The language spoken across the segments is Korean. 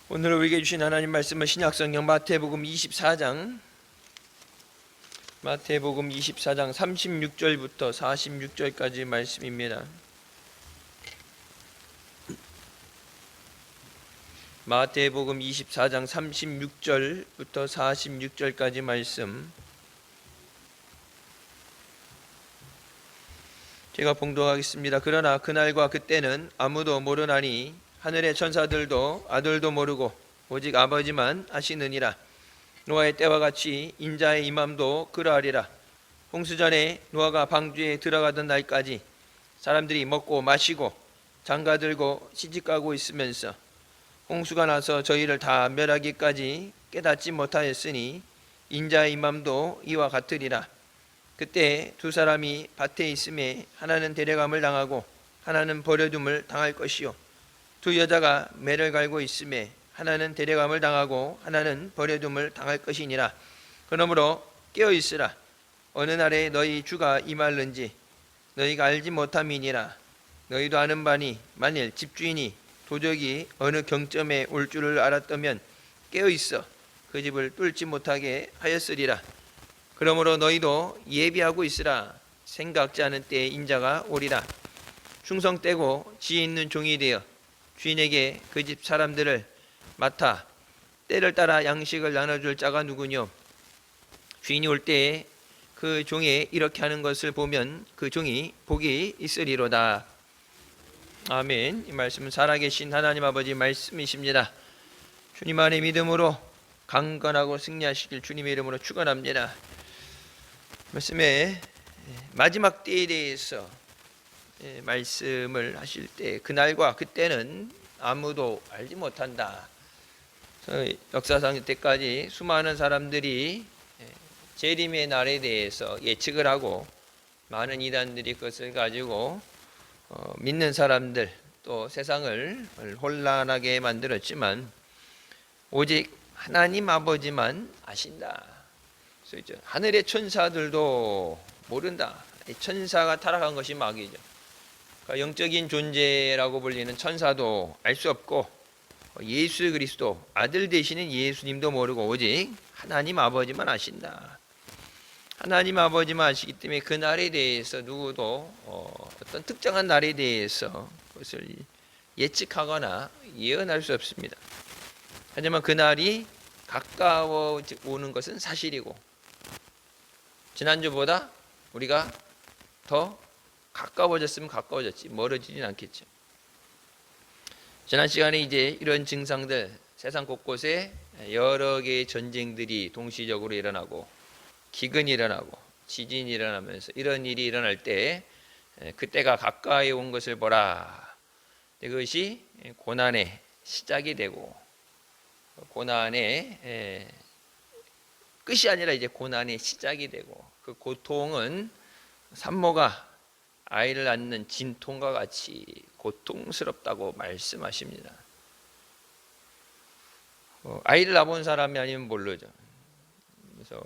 오늘 우리에게 주신 하나님 말씀은 신약성경 마태복음 24장 36절부터 46절까지 말씀입니다. 마태복음 24장 36절부터 46절까지 말씀 제가 봉독하겠습니다. 그러나 그날과 그때는 아무도 모르나니 하늘의 천사들도 아들도 모르고 오직 아버지만 아시느니라. 노아의 때와 같이 인자의 임함도 그러하리라. 홍수전에 노아가 방주에 들어가던 날까지 사람들이 먹고 마시고 장가들고 시집가고 있으면서 홍수가 나서 저희를 다 멸하기까지 깨닫지 못하였으니 인자의 임함도 이와 같으리라. 그때 두 사람이 밭에 있음에 하나는 데려감을 당하고 하나는 버려둠을 당할 것이요 두 여자가 매를 갈고 있음에 하나는 데려감을 당하고 하나는 버려둠을 당할 것이니라. 그러므로 깨어 있으라. 어느 날에 너희 주가 임할는지 너희가 알지 못함이니라. 너희도 아는 바니 만일 집주인이 도적이 어느 경점에 올 줄을 알았다면 깨어 있어 그 집을 뚫지 못하게 하였으리라. 그러므로 너희도 예비하고 있으라. 생각지 않은 때에 인자가 오리라. 충성되고 지혜 있는 종이 되어 주인에게 그 집 사람들을 맡아 때를 따라 양식을 나눠줄 자가 누구뇨? 주인이 올 때에 그 종이 이렇게 하는 것을 보면 그 종이 복이 있으리로다. 아멘. 이 말씀은 살아계신 하나님 아버지 말씀이십니다. 주님 안에 믿음으로 강건하고 승리하시길 주님의 이름으로 축원합니다. 말씀에 마지막 때에 대해서 말씀을 하실 때 그날과 그때는 아무도 알지 못한다. 역사상 때까지 수많은 사람들이 재림의 날에 대해서 예측을 하고 많은 이단들이 그것을 가지고 믿는 사람들 또 세상을 혼란하게 만들었지만 오직 하나님 아버지만 아신다. 그래서 하늘의 천사들도 모른다. 천사가 타락한 것이 마귀죠. 영적인 존재라고 불리는 천사도 알 수 없고 예수 그리스도 아들 되시는 예수님도 모르고 오직 하나님 아버지만 아신다. 하나님 아버지만 아시기 때문에 그 날에 대해서 누구도 어떤 특정한 날에 대해서 그것을 예측하거나 예언할 수 없습니다. 하지만 그 날이 가까워 오는 것은 사실이고 지난주보다 우리가 더 가까워졌으면 가까워졌지 멀어지진 않겠죠. 지난 시간에 이제 이런 증상들 세상 곳곳에 여러 개의 전쟁들이 동시적으로 일어나고 기근이 일어나고 지진이 일어나면서 이런 일이 일어날 때 그때가 가까이 온 것을 보라. 그것이 고난의 시작이 되고 고난의 끝이 아니라 이제 고난의 시작이 되고 그 고통은 산모가 아이를 낳는 진통과 같이 고통스럽다고 말씀하십니다. 아이를 낳은 사람이 아니면 모르죠. 그래서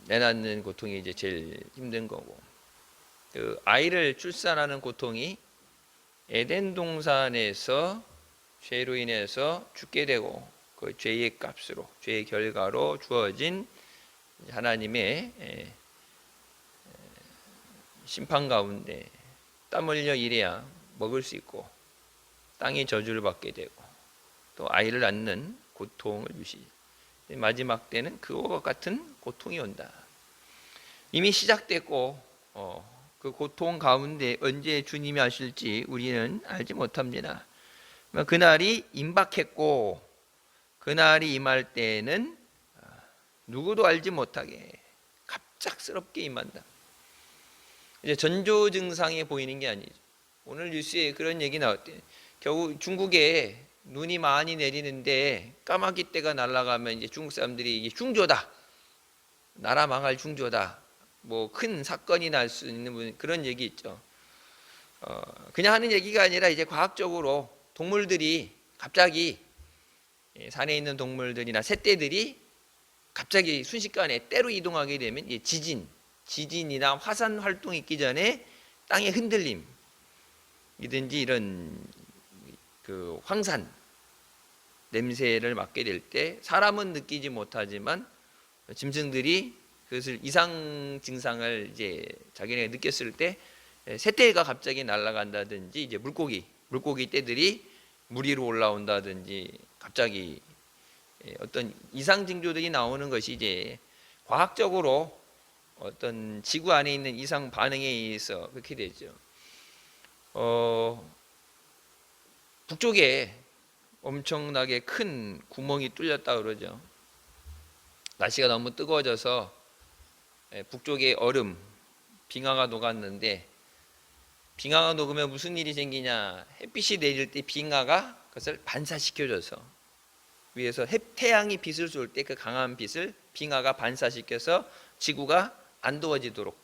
내 낳는 고통이 이제 제일 힘든 거고, 그 아이를 출산하는 고통이 에덴 동산에서 죄로 인해서 죽게 되고 그 죄의 값으로 죄의 결과로 주어진 하나님의 심판 가운데 땀 흘려 일해야 먹을 수 있고 땅의 저주를 받게 되고 또 아이를 낳는 고통을 주시지. 마지막 때는 그와 같은 고통이 온다. 이미 시작됐고 그 고통 가운데 언제 주님이 하실지 우리는 알지 못합니다. 그날이 임박했고 그날이 임할 때는 누구도 알지 못하게 갑작스럽게 임한다. 이제 전조 증상이 보이는 게 아니죠. 오늘 뉴스에 그런 얘기 나왔대. 겨우 중국에 눈이 많이 내리는데 까마귀 떼가 날아가면 이제 중국 사람들이 이게 중조다, 나라 망할 중조다, 뭐 큰 사건이 날 수 있는 그런 얘기 있죠. 그냥 하는 얘기가 아니라 이제 과학적으로 동물들이 갑자기 산에 있는 동물들이나 새떼들이 갑자기 순식간에 때로 이동하게 되면 지진이나 화산 활동이 있기 전에 땅의 흔들림이든지 이런 그 황산 냄새를 맡게 될 때 사람은 느끼지 못하지만 짐승들이 그것을 이상 증상을 이제 자기네가 느꼈을 때 새떼가 갑자기 날아간다든지 이제 물고기 떼들이 물 위로 올라온다든지 갑자기 어떤 이상 징조들이 나오는 것이 이제 과학적으로 어떤 지구 안에 있는 이상 반응에 의해서 그렇게 되죠. 북쪽에 엄청나게 큰 구멍이 뚫렸다 그러죠. 날씨가 너무 뜨거워져서 북쪽의 얼음, 빙하가 녹았는데, 빙하가 녹으면 무슨 일이 생기냐? 햇빛이 내릴 때 빙하가 그것을 반사시켜줘서 위에서 태양이 빛을 쏠 때 그 강한 빛을 빙하가 반사시켜서 지구가 안 더워지도록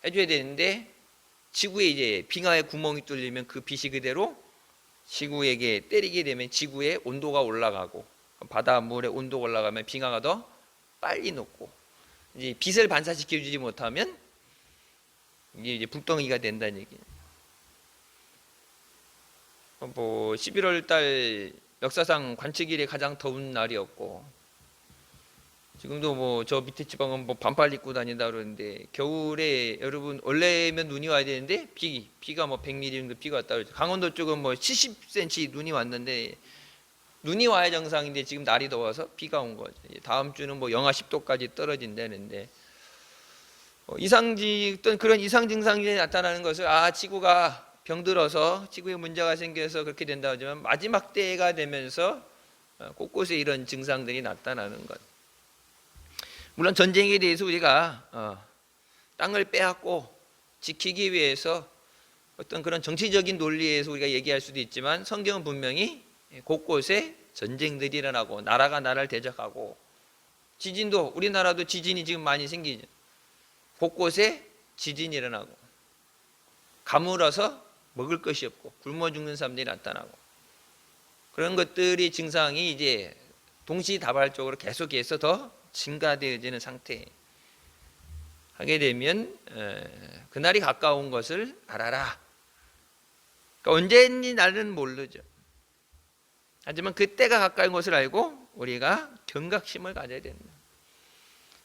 해줘야 되는데, 지구에 이제 빙하에 구멍이 뚫리면 그 빛이 그대로 지구에게 때리게 되면 지구의 온도가 올라가고, 바닷물의 온도가 올라가면 빙하가 더 빨리 녹고, 이제 빛을 반사시켜주지 못하면 이게 불덩이가 된다는 얘기예요. 11월 달 역사상 관측일에 가장 더운 날이었고, 지금도 저 밑에 지방은 반팔 입고 다닌다 그러는데, 겨울에 여러분 원래면 눈이 와야 되는데 비가 100mm 정도 비가 왔다 그러죠. 강원도 쪽은 70cm 눈이 왔는데, 눈이 와야 정상인데 지금 날이 더워서 비가 온 거죠. 다음 주는 영하 10도까지 떨어진다는데, 어떤 그런 이상 증상이 나타나는 것을 지구가 병들어서 지구에 문제가 생겨서 그렇게 된다 하지만, 마지막 때가 되면서 곳곳에 이런 증상들이 나타나는 것. 물론 전쟁에 대해서 우리가 땅을 빼앗고 지키기 위해서 어떤 그런 정치적인 논리에서 우리가 얘기할 수도 있지만, 성경은 분명히 곳곳에 전쟁들이 일어나고 나라가 나라를 대적하고, 지진도, 우리나라도 지진이 지금 많이 생기죠. 곳곳에 지진이 일어나고, 가물어서 먹을 것이 없고 굶어 죽는 사람들이 나타나고, 그런 것들이 증상이 이제 동시다발적으로 계속해서 더 증가되어지는 상태 하게 되면 그날이 가까운 것을 알아라. 그러니까 언제인지 날은 모르죠. 하지만 그때가 가까운 것을 알고 우리가 경각심을 가져야 된다.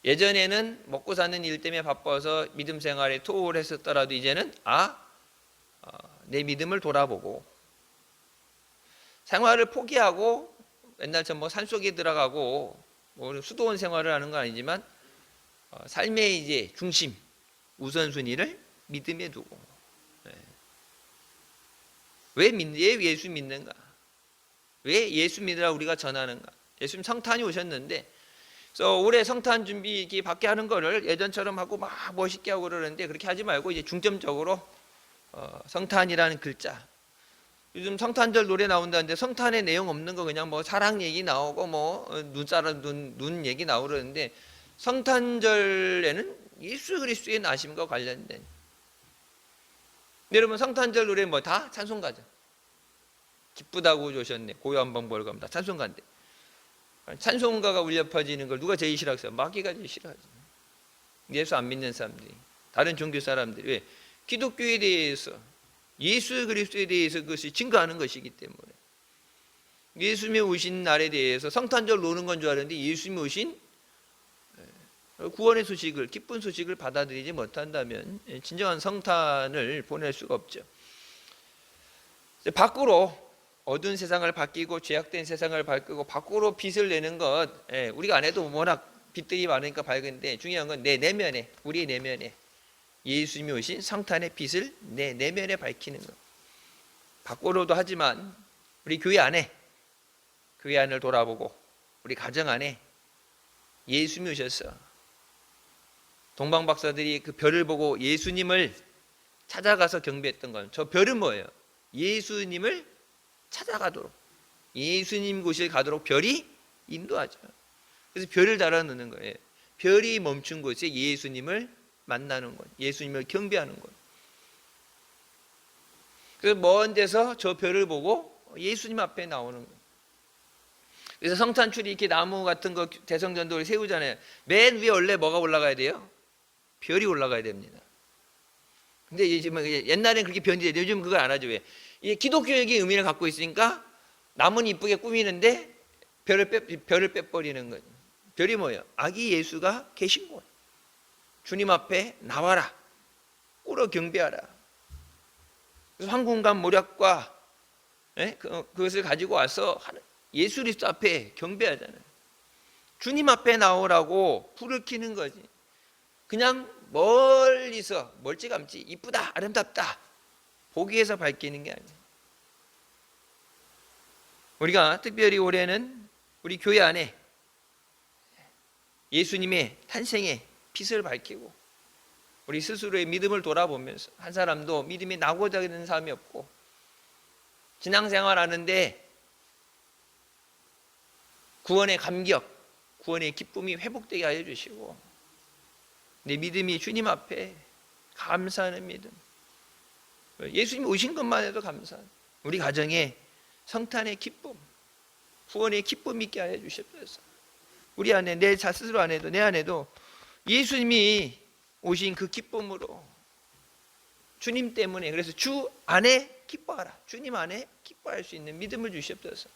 예전에는 먹고 사는 일 때문에 바빠서 믿음 생활에 토를 했었더라도, 이제는 내 믿음을 돌아보고 생활을 포기하고 옛날처럼 산속에 들어가고 수도원 생활을 하는 건 아니지만, 삶의 이제 중심, 우선순위를 믿음에 두고, 왜 예수 믿는가? 왜 예수 믿으라 우리가 전하는가? 예수님 성탄이 오셨는데, 그래서 올해 성탄 준비 이렇게 밖에 하는 거를 예전처럼 하고 막 멋있게 하고 그러는데, 그렇게 하지 말고 이제 중점적으로 성탄이라는 글자. 요즘 성탄절 노래 나온다는데 성탄의 내용 없는 거 그냥 사랑 얘기 나오고 눈 얘기 나오고 그러는데, 성탄절에는 예수 그리스도의 나심과 관련된, 여러분 성탄절 노래 다 찬송가죠. 기쁘다고 오셨네, 고요 한번 보러 가면 다 찬송가인데, 찬송가가 울려 퍼지는 걸 누가 제일 싫어하겠어요? 마귀가 제일 싫어하죠. 예수 안 믿는 사람들이, 다른 종교 사람들이. 왜? 기독교에 대해서, 예수 그리스도에 대해서 그것이 증거하는 것이기 때문에, 예수님이 오신 날에 대해서 성탄절 노는 건 줄 알았는데, 예수님이 오신 구원의 소식을, 기쁜 소식을 받아들이지 못한다면 진정한 성탄을 보낼 수가 없죠. 밖으로 어두운 세상을 바뀌고 죄악된 세상을 바꾸고 밖으로 빛을 내는 것, 우리가 안 해도 워낙 빛들이 많으니까 밝은데, 중요한 건 내 내면에, 우리 내면에 예수님이 오신 성탄의 빛을 내 내면에 밝히는 것. 밖으로도 하지만 우리 교회 안에, 교회 안을 돌아보고 우리 가정 안에 예수님이 오셨어. 동방 박사들이 그 별을 보고 예수님을 찾아가서 경배했던 건, 저 별은 뭐예요? 예수님을 찾아가도록, 예수님 곳에 가도록 별이 인도하죠. 그래서 별을 달아놓는 거예요. 별이 멈춘 곳에 예수님을 만나는 것, 예수님을 경배하는 것. 그래서 먼 데서 저 별을 보고 예수님 앞에 나오는 것. 그래서 성탄줄이 이렇게 나무 같은 거 대성전도를 세우잖아요. 맨 위에 원래 뭐가 올라가야 돼요? 별이 올라가야 됩니다. 근데 옛날엔 그렇게 변이돼요. 요즘 그걸 안 하죠. 왜? 이 기독교적인 의미를 갖고 있으니까 남은 이쁘게 꾸미는데 별을 빼버리는 거예요. 별이 뭐예요? 아기 예수가 계신 거예요. 주님 앞에 나와라. 꿇어 경배하라. 그래서 황금관 모략과 그것을 가지고 와서 예수 그리스도 앞에 경배하잖아요. 주님 앞에 나오라고 불을 켜는 거지. 그냥 멀리서 멀찌감치 이쁘다 아름답다 보기 위해서 밝히는 게 아니에요. 우리가 특별히 올해는 우리 교회 안에 예수님의 탄생의 빛을 밝히고 우리 스스로의 믿음을 돌아보면서 한 사람도 믿음이 나고자 하는 사람이 없고 신앙생활 하는데 구원의 감격, 구원의 기쁨이 회복되게 하여 주시고 내 믿음이 주님 앞에 감사하는 믿음, 예수님 오신 것만 해도 감사한 우리 가정에 성탄의 기쁨, 구원의 기쁨 있게 하여 주시옵소서. 우리 안에 내 스스로 안에도 내 안에도 예수님이 오신 그 기쁨으로 주님 때문에 그래서 주 안에 기뻐하라. 주님 안에 기뻐할 수 있는 믿음을 주시옵소서.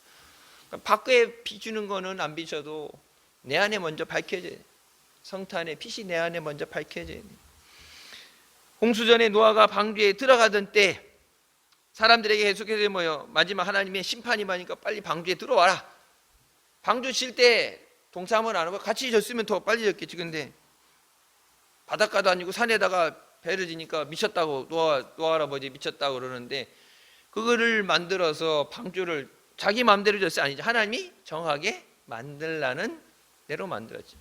밖에 비추는 거는 안 비춰도 내 안에 먼저 밝혀져야 돼. 성탄의 빛이 내 안에 먼저 밝혀져야 돼. 홍수전에 노아가 방주에 들어가던 때 사람들에게 계속해서 뭐요? 마지막 하나님의 심판이 많으니까 빨리 방주에 들어와라. 방주 칠 때 동참을 안 하고 같이 졌으면 더 빨리 졌겠지. 근데 바닷가도 아니고 산에다가 배를 지니까 미쳤다고 노아 할아버지 미쳤다고 그러는데 그거를 만들어서 방주를 자기 마음대로 졌어요? 아니죠. 하나님이 정하게 만들라는 대로 만들었죠.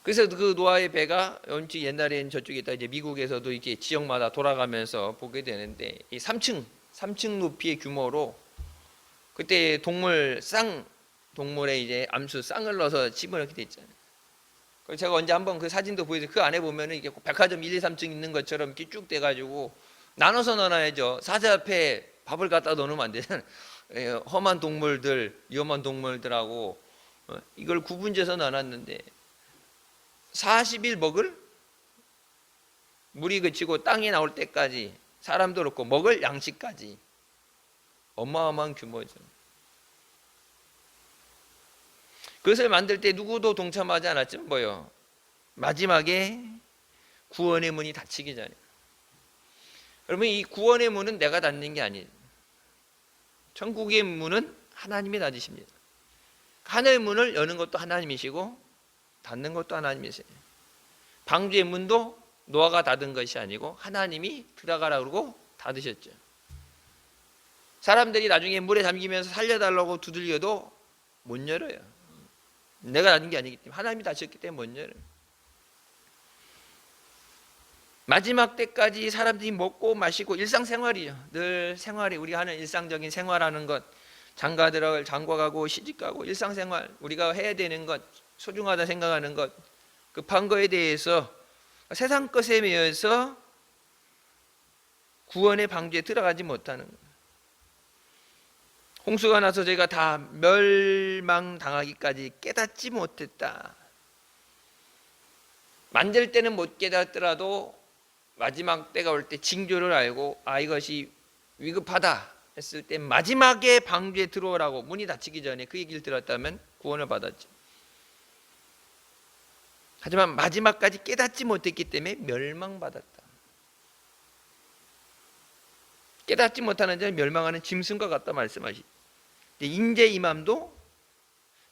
그래서 그 노아의 배가 옛날엔 저쪽에 있다 이제 미국에서도 이렇게 지역마다 돌아가면서 보게 되는데 이 3층 높이의 규모로 그때 동물의 이제 암수 쌍을 넣어서 집어넣게 돼 있잖아요. 그래서 제가 언제 한번 그 사진도 보여서 그 안에 보면은 이게 백화점 1, 2, 3층 있는 것처럼 이렇게 쭉 돼가지고 나눠서 넣어놔야죠. 사자 앞에 밥을 갖다 넣으면 안 되잖아요. 험한 동물들, 위험한 동물들하고 이걸 구분해서 넣어놨는데 40일 먹을 물이 그치고 땅이 나올 때까지 사람도 그렇고 먹을 양식까지 어마어마한 규모죠. 그것을 만들 때 누구도 동참하지 않았지만 뭐요? 마지막에 구원의 문이 닫히기 전에. 여러분 이 구원의 문은 내가 닫는 게 아니에요. 천국의 문은 하나님이 닫으십니다. 하늘의 문을 여는 것도 하나님이시고 닫는 것도 하나님이세요. 방주의 문도 노아가 닫은 것이 아니고 하나님이 들어가라 그러고 닫으셨죠. 사람들이 나중에 물에 잠기면서 살려달라고 두들겨도 못 열어요. 내가 닫은 게 아니기 때문에 하나님이 닫으셨기 때문에 못 열어요. 마지막 때까지 사람들이 먹고 마시고 일상생활이죠. 늘 생활이 우리가 하는 일상적인 생활하는 것, 장가가고 시집가고 일상생활 우리가 해야 되는 것, 소중하다 생각하는 것, 급한 거에 대해서 세상 것에 매여서 구원의 방주에 들어가지 못하는 것. 홍수가 나서 저희가 다 멸망당하기까지 깨닫지 못했다. 만들 때는 못 깨닫더라도 마지막 때가 올 때 징조를 알고 이것이 위급하다 했을 때 마지막에 방주에 들어오라고 문이 닫히기 전에 그 얘기를 들었다면 구원을 받았죠. 하지만 마지막까지 깨닫지 못했기 때문에 멸망받았다. 깨닫지 못하는 자는 멸망하는 짐승과 같다 말씀하시죠. 인재 임함도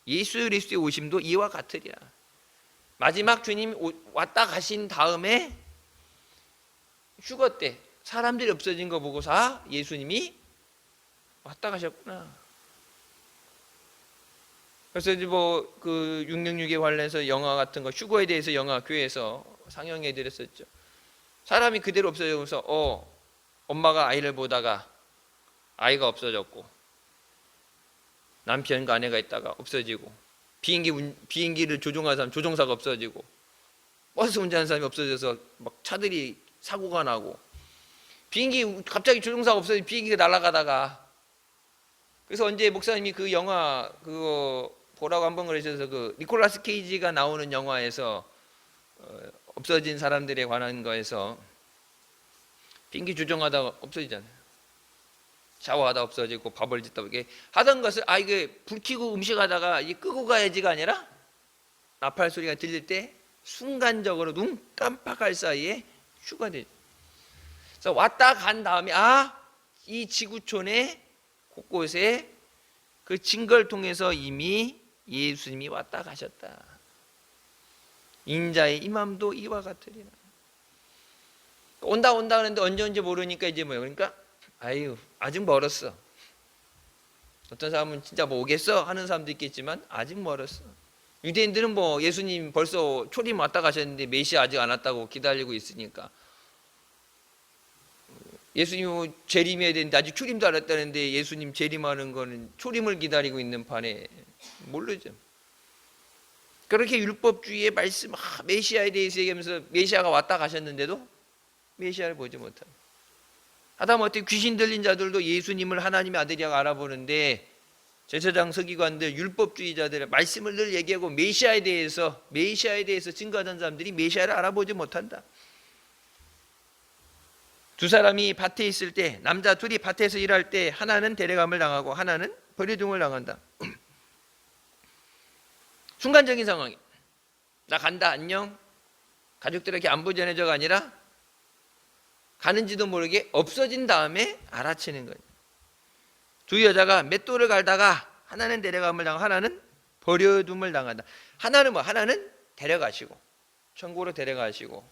예수 그리스도의 오심도 이와 같으리라. 마지막 주님 왔다 가신 다음에 휴거 때 사람들이 없어진 거 보고서 예수님이 왔다 가셨구나. 그래서 이제 그 666에 관련해서 영화 같은 거 휴거에 대해서 영화 교회에서 상영해 드렸었죠. 사람이 그대로 없어져서 엄마가 아이를 보다가 아이가 없어졌고 남편과 아내가 있다가 없어지고 비행기를 조종하는 사람 조종사가 없어지고 버스 운전하는 사람이 없어져서 막 차들이 사고가 나고 비행기 갑자기 조종사가 없어지고 비행기가 날아가다가 그래서 언제 목사님이 그 영화 그거 보라고 한번 그러셔서 그 니콜라스 케이지가 나오는 영화에서 없어진 사람들에 관한 거에서 비행기 조종하다가 없어지잖아요. 샤워하다 없어지고 밥을 짓다 이게 하던 것을 이게 불 켜고 음식하다가 이 끄고 가야지가 아니라 나팔 소리가 들릴 때 순간적으로 눈 깜빡할 사이에 휴가 되죠. 그래서 왔다 간 다음에 이 지구촌의 곳곳에 그 증거를 통해서 이미 예수님이 왔다 가셨다. 인자의 임함도 이와 같으리라. 온다 하는데 언제 모르니까 이제 뭐예요? 그러니까 아직 멀었어. 어떤 사람은 진짜 뭐 오겠어 하는 사람도 있겠지만 아직 멀었어. 유대인들은 뭐 예수님 벌써 초림 왔다 가셨는데 메시아 아직 안 왔다고 기다리고 있으니까 예수님 재림해야 되는데 아직 초림도 안 왔다는데 예수님 재림하는 거는 초림을 기다리고 있는 판에 모르죠. 그렇게 율법주의의 말씀 메시아에 대해서 얘기하면서 메시아가 왔다 가셨는데도 메시아를 보지 못합니다. 하다못해 귀신 들린 자들도 예수님을 하나님의 아들이라고 알아보는데 제사장 서기관들 율법주의자들의 말씀을 늘 얘기하고 메시아에 대해서 증거하던 사람들이 메시아를 알아보지 못한다. 두 사람이 밭에 있을 때 남자 둘이 밭에서 일할 때 하나는 데려감을 당하고 하나는 버려둠을 당한다. 순간적인 상황이 나 간다 안녕 가족들에게 안부 전해줘가 아니라 가는지도 모르게 없어진 다음에 알아채는 거예요. 두 여자가 맷돌을 갈다가 하나는 데려감을 당하고 하나는 버려둠을 당한다. 하나는 하나는 데려가시고 천국으로 데려가시고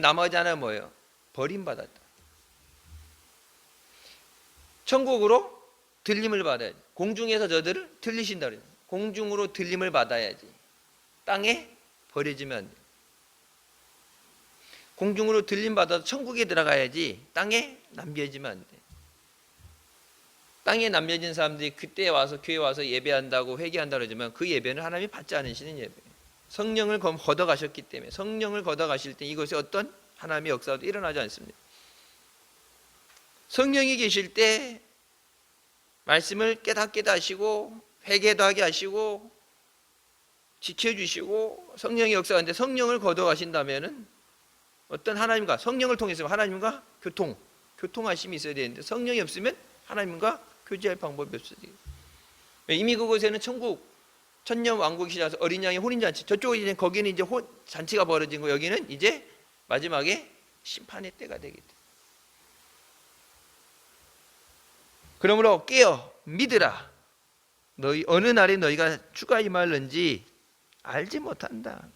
나머지 하나는 뭐예요? 버림받았다. 천국으로 들림을 받아야지. 공중에서 저들을 들리신다 그래요. 공중으로 들림을 받아야지. 땅에 버려지면 안 돼. 공중으로 들림 받아서 천국에 들어가야지 땅에 남겨지면 안 돼. 땅에 남겨진 사람들이 그때 와서 교회 와서 예배한다고 회개한다고 그러지만 그 예배는 하나님이 받지 않으시는 예배예요. 성령을 걷어가셨기 때문에 성령을 걷어가실 때 이것이 어떤 하나님의 역사도 일어나지 않습니다. 성령이 계실 때 말씀을 깨닫게 하시고 회개도 하게 하시고 지켜주시고 성령의 역사인데 성령을 걷어가신다면은 어떤 하나님과 성령을 통해서 하나님과 교통하심이 있어야 되는데 성령이 없으면 하나님과 교제할 방법이 없어요. 이미 그곳에는 천국 천년 왕국이 시작해서 어린 양의 혼인잔치 저쪽에 이제 거기는 이제 잔치가 벌어진 거 여기는 이제 마지막에 심판의 때가 되겠다. 그러므로 깨어 믿으라. 너희 어느 날에 너희가 주가 임할는지 알지 못한다.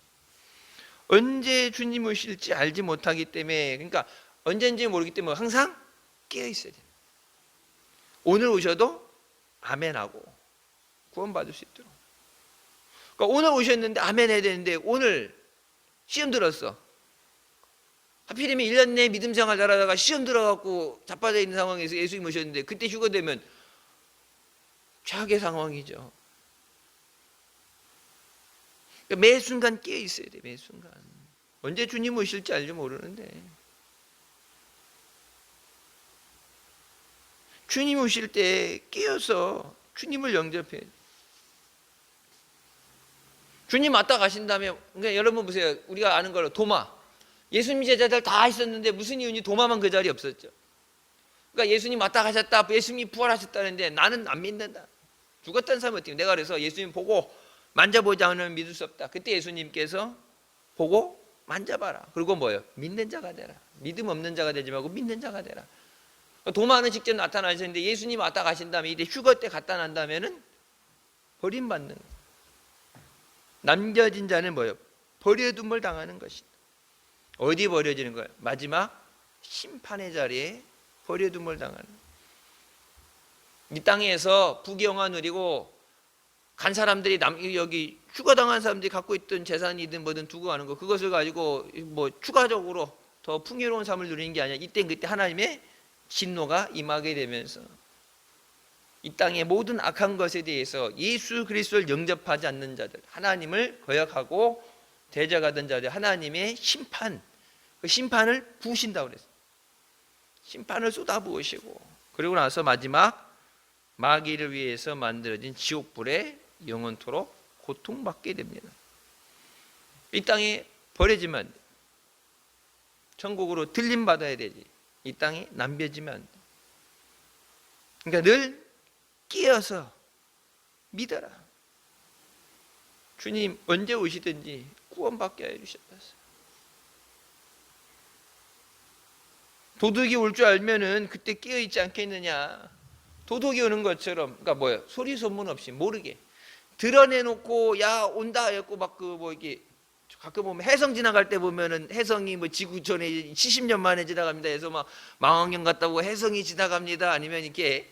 언제 주님 오실지 알지 못하기 때문에 그러니까 언제인지 모르기 때문에 항상 깨어 있어야 돼요. 오늘 오셔도 아멘하고 구원받을 수 있도록. 그러니까 오늘 오셨는데 아멘 해야 되는데 오늘 시험 들었어. 하필이면 1년 내에 믿음 생활 잘하다가 시험 들어갖고 자빠져 있는 상황에서 예수님 오셨는데 그때 휴거되면 최악의 상황이죠. 그러니까 매 순간 깨어 있어야 돼. 매 순간. 언제 주님 오실지 알지 모르는데 주님 오실 때 깨어서 주님을 영접해. 주님 왔다 가신다면 그러니까 여러분 보세요. 우리가 아는 걸로 도마. 예수님 제자들 다 있었는데 무슨 이유인지 도마만 그 자리에 없었죠. 그러니까 예수님 왔다 가셨다. 예수님이 부활하셨다는데 나는 안 믿는다. 죽었다는 사람이 어떻게 내가 그래서 예수님 보고 만져보지 않으면 믿을 수 없다. 그때 예수님께서 보고 만져봐라. 그리고 뭐예요? 믿는 자가 되라. 믿음 없는 자가 되지 말고 믿는 자가 되라. 도마는 직접 나타나셨는데 예수님 왔다 가신 다음에 이때 휴거 때 갖다 난다면은 버림받는 거예요. 남겨진 자는 뭐예요? 버려둠을 당하는 것이다. 어디 버려지는 거예요? 마지막 심판의 자리에 버려둠을 당하는 거예요. 이 땅에서 부귀영화 누리고 간 사람들이 여기 휴거당한 사람들이 갖고 있던 재산이든 뭐든 두고 가는 거 그것을 가지고 뭐 추가적으로 더 풍요로운 삶을 누리는 게 아니라 이때 그때 하나님의 진노가 임하게 되면서 이 땅의 모든 악한 것에 대해서 예수 그리스도를 영접하지 않는 자들 하나님을 거역하고 대적하던 자들 하나님의 심판 그 심판을 부으신다고 그랬어요. 심판을 쏟아부으시고 그리고 나서 마지막 마귀를 위해서 만들어진 지옥불에 영원토록 고통받게 됩니다. 이 땅에 버려지면 안 돼. 천국으로 들림받아야 되지. 이 땅에 남겨지면 안 돼. 그러니까 늘 끼어서 믿어라. 주님 언제 오시든지 구원받게 해주셨어요. 도둑이 올 줄 알면은 그때 끼어 있지 않겠느냐. 도둑이 오는 것처럼, 그러니까 뭐예요? 소리 소문 없이 모르게 드러내놓고 야 온다 했고 막 그 뭐 이게 가끔 보면 해성 지나갈 때 보면은 해성이 뭐 지구 전에 70년 만에 지나갑니다 해서 막 망원경 갔다고 해성이 지나갑니다 아니면 이렇게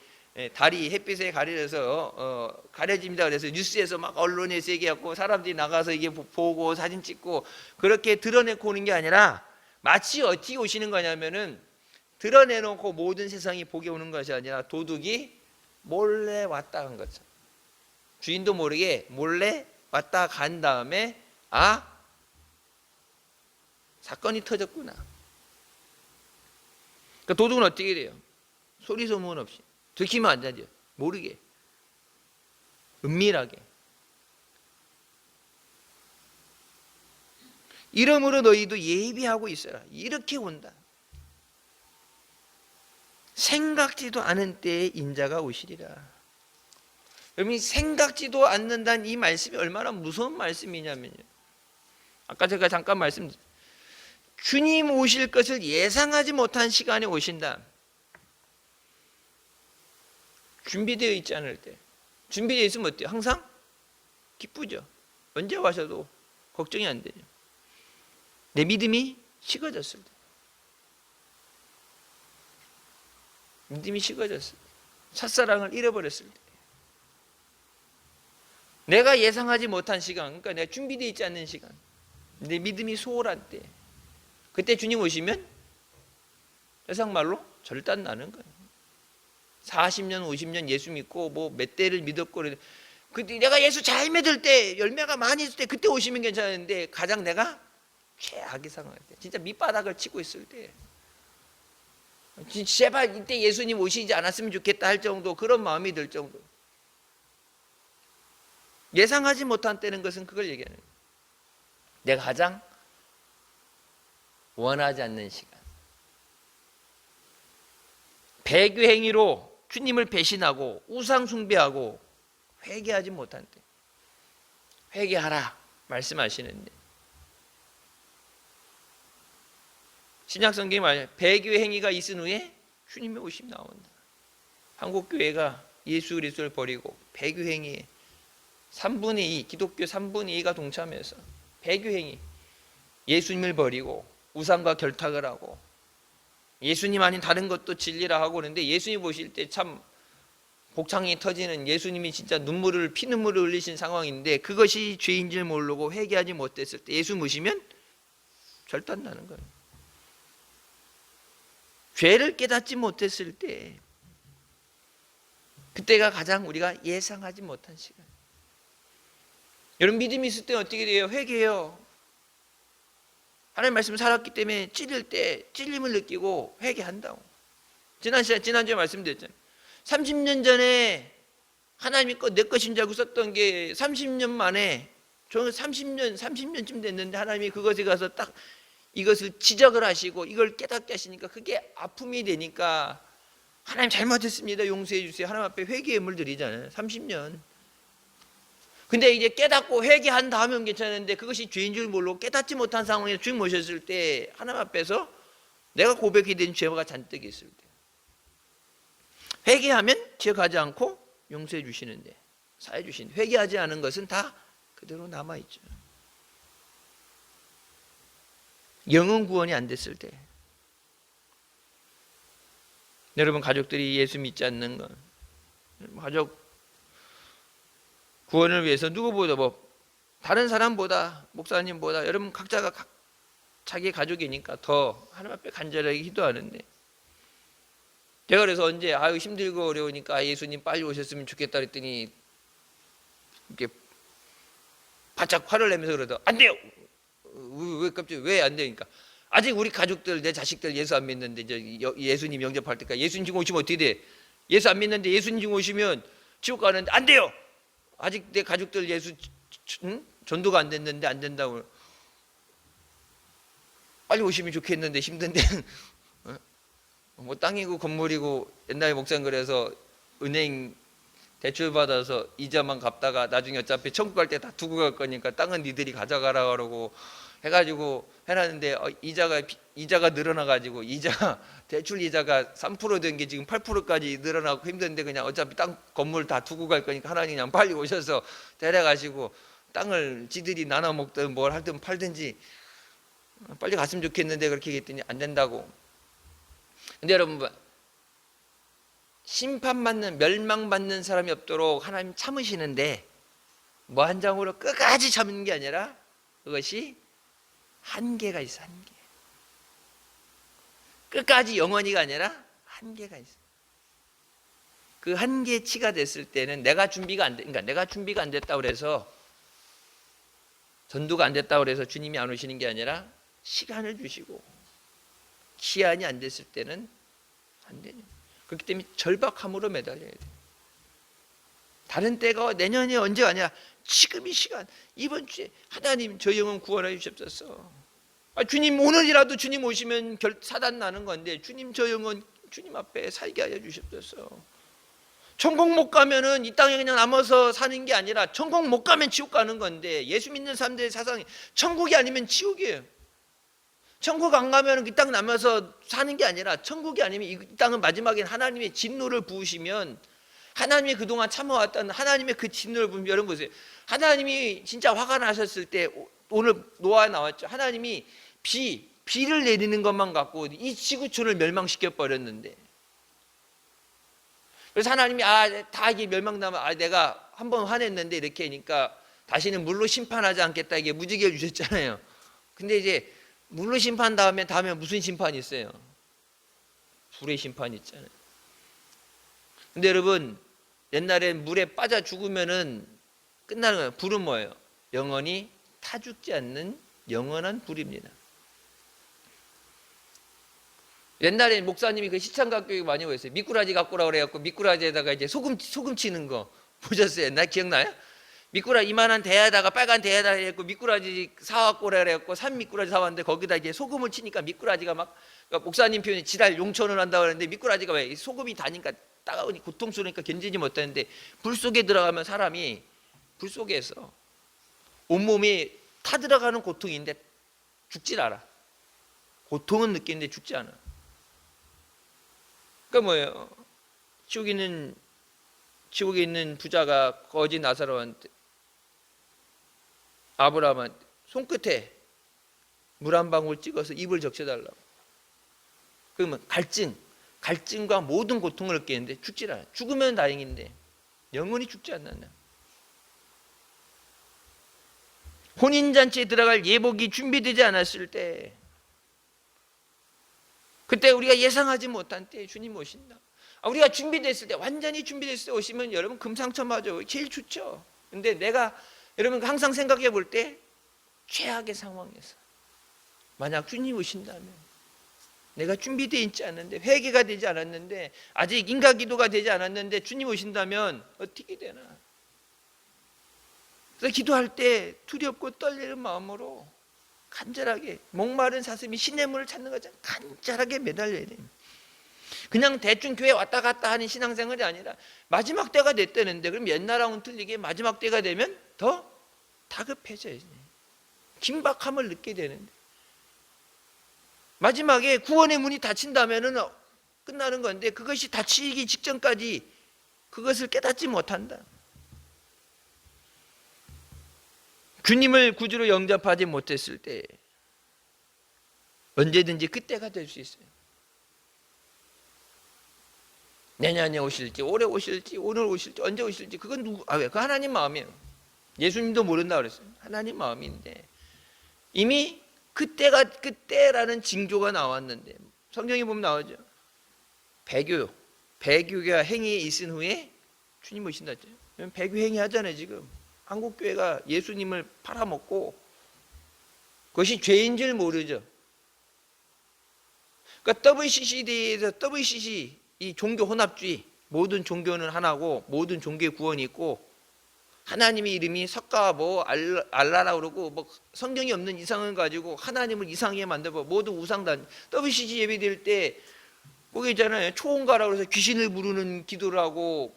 달이 햇빛에 가려져서 가려집니다 그래서 뉴스에서 막 언론에서 얘기하고 사람들이 나가서 이게 보고 사진 찍고 그렇게 드러내고 오는 게 아니라 마치 어떻게 오시는 거냐면은 드러내놓고 모든 세상이 보게 오는 것이 아니라 도둑이 몰래 왔다 간 거죠. 주인도 모르게 몰래 왔다 간 다음에 아 사건이 터졌구나. 그러니까 도둑은 어떻게 돼요? 소리 소문 없이 들키면 안 되죠. 모르게 은밀하게 이러므로 너희도 예비하고 있어라. 이렇게 온다. 생각지도 않은 때에 인자가 오시리라. 여러분 생각지도 않는다는 이 말씀이 얼마나 무서운 말씀이냐면요. 아까 제가 잠깐 말씀드렸죠. 주님 오실 것을 예상하지 못한 시간에 오신다. 준비되어 있지 않을 때. 준비되어 있으면 어때요? 항상 기쁘죠. 언제 와셔도 걱정이 안 되죠. 내 믿음이 식어졌을 때. 믿음이 식어졌을 때. 첫사랑을 잃어버렸을 때. 내가 예상하지 못한 시간, 그러니까 내가 준비되어 있지 않는 시간, 내 믿음이 소홀한 때, 그때 주님 오시면 세상 말로 절단 나는 거예요. 40년, 50년 예수 믿고 뭐 몇 대를 믿었고 그때 내가 예수 잘 믿을 때 열매가 많이 있을 때 그때 오시면 괜찮은데 가장 내가 최악의 상황일 때, 진짜 밑바닥을 치고 있을 때, 제발 이때 예수님 오시지 않았으면 좋겠다 할 정도 그런 마음이 들 정도. 예상하지 못한 때는 것은 그걸 얘기하는 거예요. 내가 가장 원하지 않는 시간. 배교 행위로 주님을 배신하고 우상 숭배하고 회개하지 못한 때. 회개하라 말씀하시는데 신약 성경이 말해요. 배교 행위가 있은 후에 주님의 오심 나온다. 한국 교회가 예수 그리스도를 버리고 배교 행위에 3분의 2, 기독교 3분의 2가 동참해서 배교 행위, 예수님을 버리고 우상과 결탁을 하고 예수님 아닌 다른 것도 진리라 하고 그러는데 예수님 보실 때 참 복창이 터지는, 예수님이 진짜 피눈물을 흘리신 상황인데 그것이 죄인 줄 모르고 회개하지 못했을 때 예수 모시면 절단 나는 거예요. 죄를 깨닫지 못했을 때 그때가 가장 우리가 예상하지 못한 시간. 여러분 믿음이 있을 때 어떻게 돼요? 회개해요. 하나님 말씀을 살았기 때문에 찔릴 때 찔림을 느끼고 회개한다고. 지난주에 말씀드렸잖아요. 30년 전에 하나님이 내 것인 줄 알고 썼던 게 30년 만에, 저는 30년쯤 됐는데 하나님이 그것에 가서 딱 이것을 지적을 하시고 이걸 깨닫게 하시니까 그게 아픔이 되니까 하나님 잘못했습니다 용서해 주세요 하나님 앞에 회개의 물 드리잖아요. 30년. 근데 이제 깨닫고 회개한 다음은 괜찮은데 그것이 죄인 줄 모르고 깨닫지 못한 상황에 주님 모셨을 때 하나님 앞에서 내가 고백이 된 죄가 잔뜩 있을 때 회개하면 기억하지 않고 용서해 주시는데 사해 주신, 회개하지 않은 것은 다 그대로 남아있죠. 영혼 구원이 안 됐을 때, 여러분 가족들이 예수 믿지 않는 건 가족 구원을 위해서 누구보다 다른 사람보다 목사님보다 여러분 각자가 자기 가족이니까 더 하나님 앞에 간절하게 기도하는데, 제가 그래서 언제 힘들고 어려우니까 예수님 빨리 오셨으면 좋겠다 그랬더니 이렇게 바짝 화를 내면서 그러더 안 돼요. 왜 갑자기 왜 안 되니까 아직 우리 가족들 내 자식들 예수 안 믿는데 이제 예수님 영접할 때까지 예수님 지금 오시면 어떻게 돼? 예수 안 믿는데 예수님 지금 오시면 지옥 가는데 안 돼요. 아직 내 가족들 예수 전도가 안 됐는데 안 된다고. 빨리 오시면 좋겠는데 힘든데 뭐 땅이고 건물이고 옛날에 목사님 그래서 은행 대출 받아서 이자만 갚다가 나중에 어차피 천국 갈 때 다 두고 갈 거니까 땅은 니들이 가져가라 그러고 해가지고 해놨는데 이자가 늘어나가지고 대출 이자가 3%된 게 지금 8%까지 늘어나고 힘든데 그냥 어차피 땅 건물 다 두고 갈 거니까 하나님 그냥 빨리 오셔서 데려가시고 땅을 지들이 나눠 먹든 뭘 하든 팔든지 빨리 갔으면 좋겠는데 그렇게 얘기했더니 안 된다고. 근데 여러분 심판받는 멸망받는 사람이 없도록 하나님 참으시는데 무한정으로 끝까지 참는 게 아니라 그것이 한계가 있어. 한계. 끝까지 영원히가 아니라 한계가 있어. 그 한계치가 됐을 때는 내가 준비가 안 돼. 그러니까 내가 준비가 안 됐다고 그래서 전도가 안 됐다고 그래서 주님이 안 오시는 게 아니라 시간을 주시고 기한이 안 됐을 때는 안 되는. 그렇기 때문에 절박함으로 매달려야 돼. 다른 때가 내년이 언제가 아니라 지금 이 시간, 이번 주에 하나님 저 영혼 구원해 주셨어. 주님 오늘이라도 주님 오시면 사단 나는 건데 주님 저 영혼 주님 앞에 살게 하여 주셨어. 천국 못 가면은 이 땅에 그냥 남아서 사는 게 아니라 천국 못 가면 지옥 가는 건데 예수 믿는 사람들의 사상이 천국이 아니면 지옥이에요. 천국 안 가면 이 땅 남아서 사는 게 아니라 천국이 아니면 이 땅은 마지막엔 하나님의 진노를 부으시면 하나님이 그동안 참아왔던 하나님의 그 진노를 부으면 여러분 보세요. 하나님이 진짜 화가 나셨을 때 오늘 노아 나왔죠. 하나님이 비를 내리는 것만 갖고 이 지구촌을 멸망시켜 버렸는데 그래서 하나님이 다 이게 멸망나면 내가 한번 화냈는데 이렇게 하니까 다시는 물로 심판하지 않겠다 이게 무지개 주셨잖아요. 근데 이제 물로 심판 다음에 무슨 심판이 있어요? 불의 심판이 있잖아요. 근데 여러분 옛날에 물에 빠져 죽으면은 끝나는 거예요. 불은 뭐예요? 영원히 타 죽지 않는 영원한 불입니다. 옛날에 목사님이 그 시창각 교육 많이 보였어요. 미꾸라지 갖고 오라 그래갖고 미꾸라지에다가 이제 소금 치는 거 보셨어요? 옛날 기억나요? 미꾸라지 이만한 대야에다가 빨간 대야에다가 해갖고 미꾸라지 사갖고 오라 그래갖고 산 미꾸라지 사왔는데 거기다 이제 소금을 치니까 미꾸라지가 막 그러니까 목사님 표현이 지랄 용천을 한다고 그러는데 미꾸라지가 왜 소금이 다니까 따가우니 고통스러우니까 견디지 못하는데 불 속에 들어가면 사람이 불 속에서 온몸이 타 들어가는 고통인데 죽질 않아. 고통은 느끼는데 죽지 않아. 그러니까 뭐예요? 지옥에 있는 부자가 거지 나사로한테 아브라함한테 손끝에 물 한 방울 찍어서 입을 적셔달라고. 그러면 갈증과 모든 고통을 느끼는데 죽질 않아. 죽으면 다행인데 영원히 죽지 않는다. 혼인잔치에 들어갈 예복이 준비되지 않았을 때 그때 우리가 예상하지 못한 때 주님 오신다. 우리가 준비됐을 때 완전히 준비됐을 때 오시면 여러분 금상첨화죠. 제일 좋죠. 근데 내가 여러분 항상 생각해 볼 때 최악의 상황에서 만약 주님 오신다면 내가 준비되어 있지 않는데 회개가 되지 않았는데 아직 인가기도가 되지 않았는데 주님 오신다면 어떻게 되나. 그래서 기도할 때 두렵고 떨리는 마음으로 간절하게 목마른 사슴이 시냇물을 찾는 것처럼 간절하게 매달려야 됩니다. 그냥 대충 교회 왔다 갔다 하는 신앙생활이 아니라 마지막 때가 됐다는데 그럼 옛날하고는 틀리게 마지막 때가 되면 더 다급해져야지. 긴박함을 느끼게 되는데 마지막에 구원의 문이 닫힌다면 끝나는 건데 그것이 닫히기 직전까지 그것을 깨닫지 못한다. 주님을 구주로 영접하지 못했을 때 언제든지 그때가 될 수 있어요. 내년에 오실지 올해 오실지 오늘 오실지 언제 오실지 그건 왜? 그 하나님 마음이에요. 예수님도 모른다 그랬어요. 하나님 마음인데 이미 그때가 그때라는 징조가 나왔는데 성경에 보면 나오죠. 배교가 행위에 있은 후에 주님 오신다 했죠. 배교 행위 하잖아요. 지금 한국교회가 예수님을 팔아먹고 그것이 죄인 줄 모르죠. 그러니까 WCC에 대해서 WCC 이 종교 혼합주의, 모든 종교는 하나고 모든 종교의 구원이 있고 하나님의 이름이 석가 알라라고 그러고 성경이 없는 이상을 가지고 하나님을 이상하게 만들고 모두 우상단. WCC 예배드릴 때 거기 있잖아요. 초원가라고 해서 귀신을 부르는 기도를 하고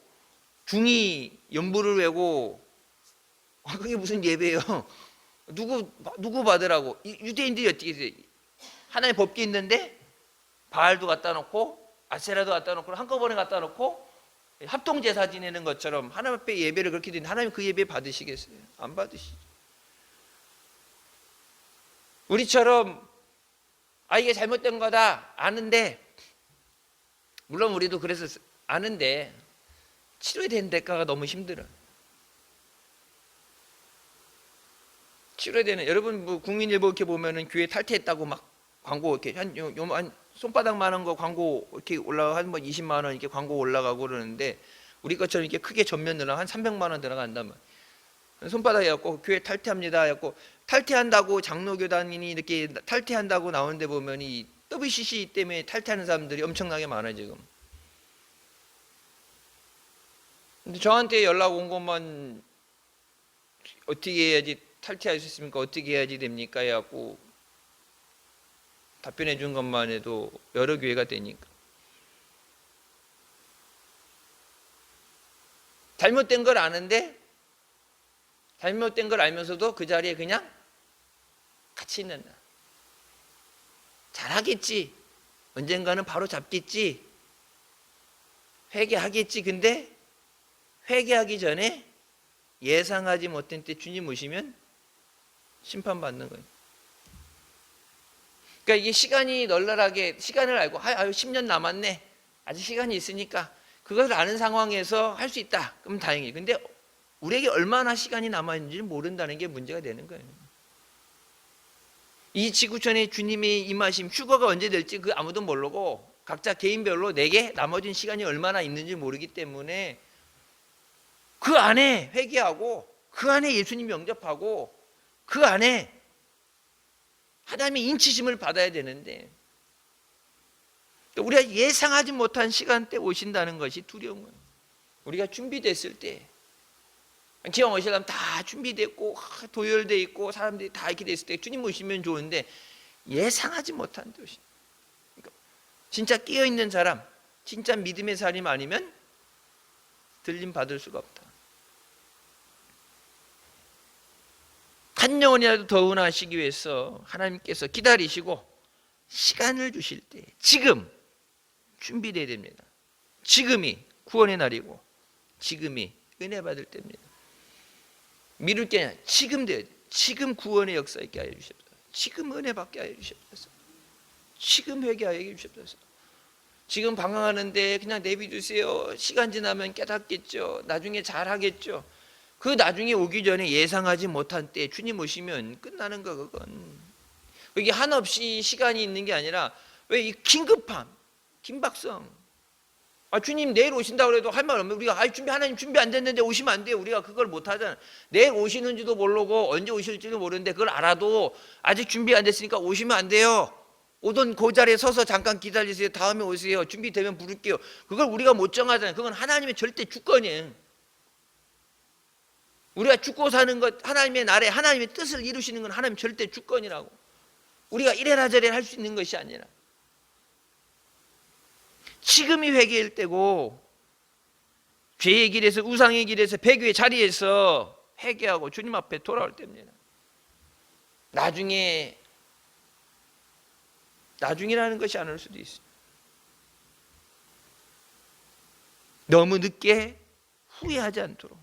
중이 연부를 외고 그게 무슨 예배예요? 누구 받으라고? 유대인들이 어떻게 해요? 하나의 법규 있는데 바알도 갖다 놓고 아세라도 갖다 놓고 한꺼번에 갖다 놓고 합동 제사 지내는 것처럼 하나님 앞에 예배를 그렇게 드리는데 하나님 그 예배 받으시겠어요? 안 받으시죠. 우리처럼 이게 잘못된 거다 아는데, 물론 우리도 그래서 아는데 치료해야 되는 대가가 너무 힘들어요. 치료해야 되는, 여러분 뭐 국민일보 이렇게 보면은 교회 탈퇴했다고 막 광고 이렇게 한 손바닥만한 거 광고 이렇게 올라가 한 번 20만 원 이렇게 광고 올라가고 그러는데, 우리 것처럼 이렇게 크게 전면 들어가 한 300만 원 들어간다면 손바닥에 갖고 교회 탈퇴합니다 갖고 탈퇴한다고 장로교단이 이렇게 탈퇴한다고 나오는데 보면 이 WCC 때문에 탈퇴하는 사람들이 엄청나게 많아요 지금. 근데 저한테 연락 온 것만 어떻게 해야지 탈퇴할 수 있습니까? 어떻게 해야지 됩니까? 해갖고 답변해 준 것만 해도 여러 교회가 되니까. 잘못된 걸 아는데, 잘못된 걸 알면서도 그 자리에 그냥 같이 있는다. 잘하겠지. 언젠가는 바로 잡겠지. 회개하겠지. 근데 회개하기 전에 예상하지 못한 때 주님 오시면 심판받는 거예요. 그러니까 이게 시간이 널널하게 시간을 알고 10년 남았네. 아직 시간이 있으니까 그것을 아는 상황에서 할 수 있다. 그럼 다행이에요. 근데 우리에게 얼마나 시간이 남아있는지 모른다는 게 문제가 되는 거예요. 이 지구촌에 주님의 임하심, 휴거가 언제 될지 그 아무도 모르고 각자 개인별로 내게 나머진 시간이 얼마나 있는지 모르기 때문에 그 안에 회개하고 그 안에 예수님 영접하고 그 안에 하나님의 인치심을 받아야 되는데, 우리가 예상하지 못한 시간대 오신다는 것이 두려운 거예요. 우리가 준비됐을 때, 기왕 오시려면 다 준비됐고 도열돼 있고 사람들이 다 이렇게 됐을 때 주님 오시면 좋은데 예상하지 못한 데 오신다. 그러니까 진짜 깨어있는 사람, 진짜 믿음의 사람 아니면 들림 받을 수가 없다. 한 영혼이라도 더 은하시기 위해서 하나님께서 기다리시고 시간을 주실 때 지금 준비되어야 됩니다. 지금이 구원의 날이고 지금이 은혜 받을 때입니다. 미룰 게 아니라 지금 돼야 돼. 지금 구원의 역사 있게 하여 주십시오. 지금 은혜 받게 하여 주십시오. 지금 회개하여 주십시오. 지금 방황하는데 그냥 내비두세요. 시간 지나면 깨닫겠죠. 나중에 잘하겠죠. 그 나중에 오기 전에 예상하지 못한 때 주님 오시면 끝나는 거 그건. 이게 한없이 시간이 있는 게 아니라 왜 이 긴급함, 긴박성. 주님 내일 오신다고 해도 할 말 없는, 우리가 하나님 준비 안 됐는데 오시면 안 돼요. 우리가 그걸 못 하잖아. 내일 오시는지도 모르고 언제 오실지도 모르는데 그걸 알아도 아직 준비 안 됐으니까 오시면 안 돼요. 오던 그 자리에 서서 잠깐 기다리세요. 다음에 오세요. 준비되면 부를게요. 그걸 우리가 못 정하잖아요. 그건 하나님의 절대 주권이에요. 우리가 죽고 사는 것, 하나님의 날에 하나님의 뜻을 이루시는 건 하나님 절대 주권이라고. 우리가 이래라 저래라 할 수 있는 것이 아니라 지금이 회개일 때고, 죄의 길에서 우상의 길에서 배교의 자리에서 회개하고 주님 앞에 돌아올 때입니다. 나중이라는 것이 안 올 수도 있어요. 너무 늦게 후회하지 않도록,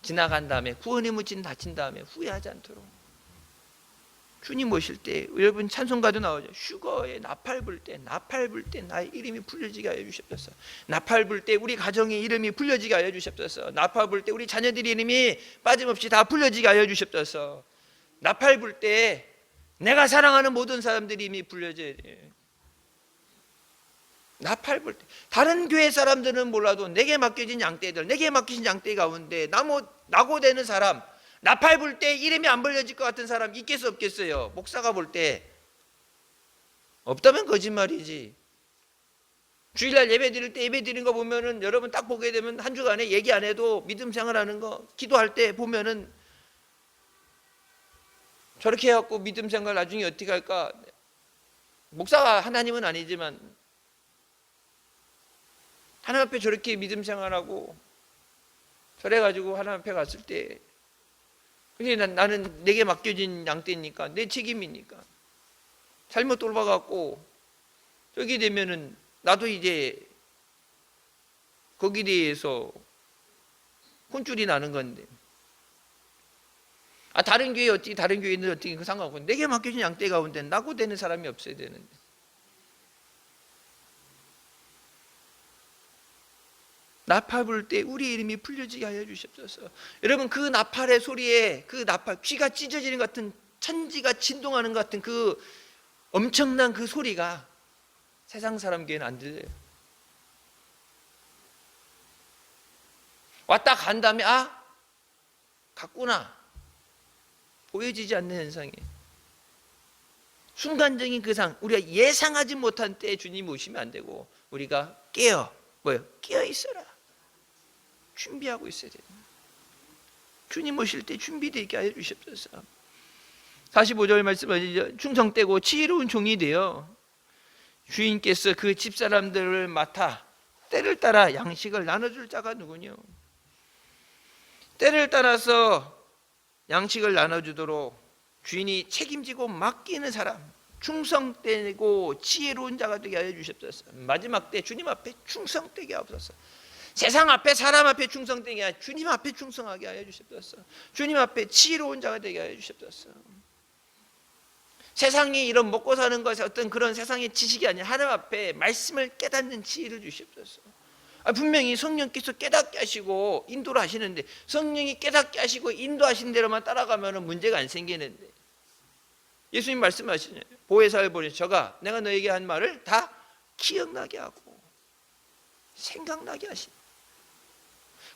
지나간 다음에 구원의 문진 닫힌 다음에 후회하지 않도록 주님 오실 때, 여러분 찬송가도 나오죠. 휴거에 나팔 불 때 나의 이름이 불려지게 하여 주시옵소서. 나팔 불 때 우리 가정의 이름이 불려지게 하여 주시옵소서. 나팔 불 때 우리 자녀들의 이름이 빠짐없이 다 불려지게 하여 주시옵소서. 나팔 불 때 내가 사랑하는 모든 사람들이 이미 불려져야 돼. 나팔 불 때 다른 교회 사람들은 몰라도 내게 맡겨진 양떼들, 내게 맡기신 양떼 가운데 낙오되는 사람, 나팔 불 때 이름이 안 불려질 것 같은 사람 있겠어 없겠어요? 목사가 볼 때 없다면 거짓말이지. 주일날 예배 드릴 때 예배 드린 거 보면은 여러분 딱 보게 되면 한 주간에 얘기 안 해도 믿음 생활하는 거, 기도할 때 보면은 저렇게 해갖고 믿음 생활 나중에 어떻게 할까? 목사가 하나님은 아니지만 하나님 앞에 저렇게 믿음 생활하고 저래가지고 하나님 앞에 갔을 때 나는 내게 맡겨진 양떼니까 내 책임이니까 잘못 돌봐갖고 저기 되면은 나도 이제 거기에 대해서 혼쭐이 나는 건데, 다른 교회 어떻게, 다른 교회는 어떻게, 그 상관없고 내게 맡겨진 양떼 가운데 나고 되는 사람이 없어야 되는데, 나팔 불 때 우리 이름이 불려지게 하여 주시옵소서. 여러분, 그 나팔의 소리에, 그 나팔, 귀가 찢어지는 것 같은, 천지가 진동하는 것 같은 그 엄청난 그 소리가 세상 사람 귀에는 안 들려요. 왔다 간 다음에 갔구나, 보여지지 않는 현상이, 순간적인 그 상, 우리가 예상하지 못한 때에 주님 오시면 안 되고 우리가 깨어 있어라, 준비하고 있어야 돼요. 주님 오실 때 준비되게 하여 주시옵소서. 45절 말씀하시죠. 충성되고 지혜로운 종이 되어 주인께서 그 집사람들을 맡아 때를 따라 양식을 나눠줄 자가 누구뇨? 때를 따라서 양식을 나눠주도록 주인이 책임지고 맡기는 사람, 충성되고 지혜로운 자가 되게 하여 주시옵소서. 마지막 때 주님 앞에 충성되게 하옵소서. 세상 앞에, 사람 앞에 충성되게 하여, 주님 앞에 충성하게 하여 주시옵소서. 주님 앞에 지혜로운 자가 되게 하여 주시옵소서. 세상이 이런 먹고 사는 것에 어떤 그런 세상의 지식이 아니라 하나님 앞에 말씀을 깨닫는 지혜를 주시옵소서. 분명히 성령께서 깨닫게 하시고 인도를 하시는데, 성령이 깨닫게 하시고 인도하신 대로만 따라가면 문제가 안 생기는데, 예수님 말씀하시잖아요. 보혜사를 보내서 저가 내가 너에게 한 말을 다 기억나게 하고 생각나게 하시니,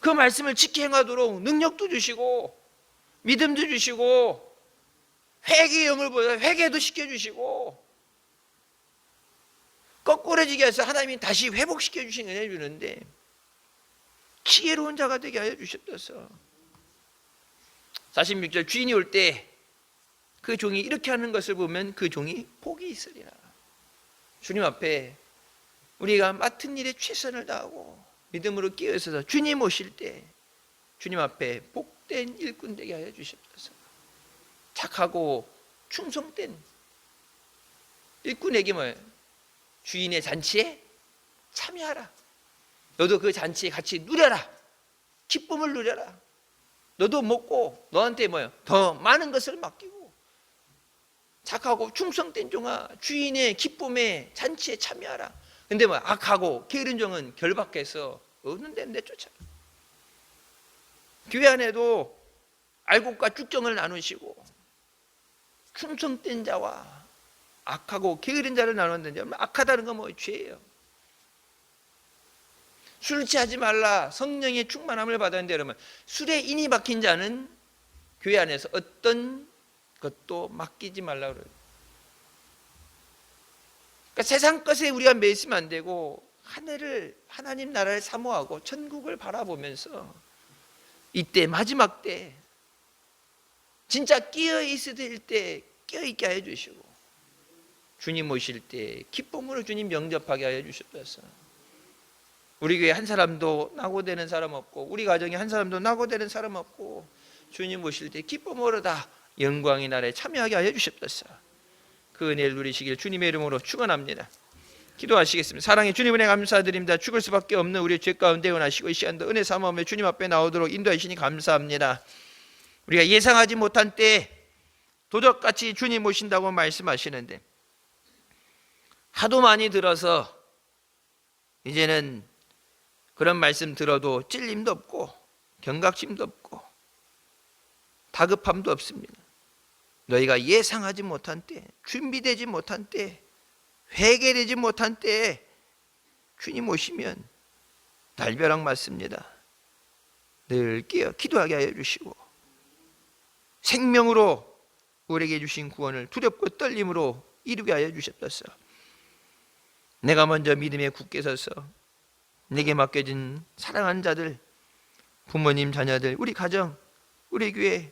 그 말씀을 지켜 행하도록 능력도 주시고 믿음도 주시고 회개의 영을 보여 회개도 시켜주시고 거꾸러지게 해서 하나님이 다시 회복시켜 주시는 은혜 주는데, 지혜로운 자가 되게 하여 주시옵소서. 46절, 주인이 올 때 그 종이 이렇게 하는 것을 보면 그 종이 복이 있으리라. 주님 앞에 우리가 맡은 일에 최선을 다하고 믿음으로 끼어 있어서 주님 오실 때 주님 앞에 복된 일꾼 되게 하여 주시옵소서. 착하고 충성된 일꾼에게 뭐예요? 주인의 잔치에 참여하라. 너도 그 잔치에 같이 누려라. 기쁨을 누려라. 너도 먹고 너한테 뭐예요? 더 많은 것을 맡기고, 착하고 충성된 종아, 주인의 기쁨에 잔치에 참여하라. 근데 악하고 게으른 종은 결박해서 없는 데 내쫓아라. 교회 안에도 알곡과 쭉정을 나누시고 충성된 자와 악하고 게으른 자를 나눴는데, 악하다는 건 뭐 죄예요. 술 취하지 말라, 성령의 충만함을 받았는데, 여러분, 술에 인이 박힌 자는 교회 안에서 어떤 것도 맡기지 말라 그래요. 그러니까 세상 것에 우리가 매이면 안 되고 하나님 나라를 사모하고 천국을 바라보면서 이때 마지막 때 진짜 끼어 있어야 될 때 끼어 있게 하여 주시고, 주님 오실 때 기쁨으로 주님 영접하게 하여 주시옵소서. 우리 교회 한 사람도 낙오되는 사람 없고, 우리 가정에 한 사람도 낙오되는 사람 없고, 주님 오실 때 기쁨으로 다 영광의 나라에 참여하게 하여 주시옵소서. 그 은혜를 누리시길 주님의 이름으로 축원합니다. 기도하시겠습니다. 사랑의 주님, 은혜 감사드립니다. 죽을 수밖에 없는 우리 죄 가운데 원하시고 이 시간도 은혜 삼아오며 주님 앞에 나오도록 인도하시니 감사합니다. 우리가 예상하지 못한 때에 도적같이 주님 오신다고 말씀하시는데, 하도 많이 들어서 이제는 그런 말씀 들어도 찔림도 없고 경각심도 없고 다급함도 없습니다. 너희가 예상하지 못한 때, 준비되지 못한 때, 회개되지 못한 때에 주님 오시면 날벼락 맞습니다. 늘 깨어 기도하게 하여 주시고, 생명으로 우리에게 주신 구원을 두렵고 떨림으로 이루게 하여 주셨소서. 내가 먼저 믿음에 굳게 서서 내게 맡겨진 사랑하는 자들, 부모님, 자녀들, 우리 가정, 우리 교회,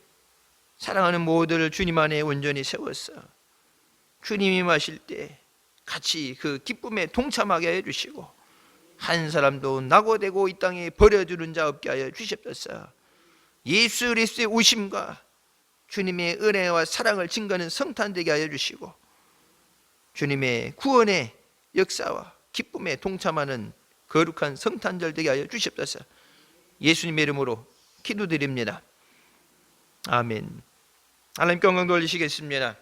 사랑하는 모두를 주님 안에 온전히 세웠어. 주님이 마실 때 같이 그 기쁨에 동참하게 해주시고 한 사람도 낙오되고 이 땅에 버려두는 자 없게 하여 주시옵소서. 예수 그리스도의 오심과 주님의 은혜와 사랑을 증거하는 성탄 되게 하여 주시고 주님의 구원의 역사와 기쁨에 동참하는 거룩한 성탄절 되게 하여 주시옵소서. 예수님의 이름으로 기도드립니다. 아멘. 하나님께 영광 돌리시겠습니다.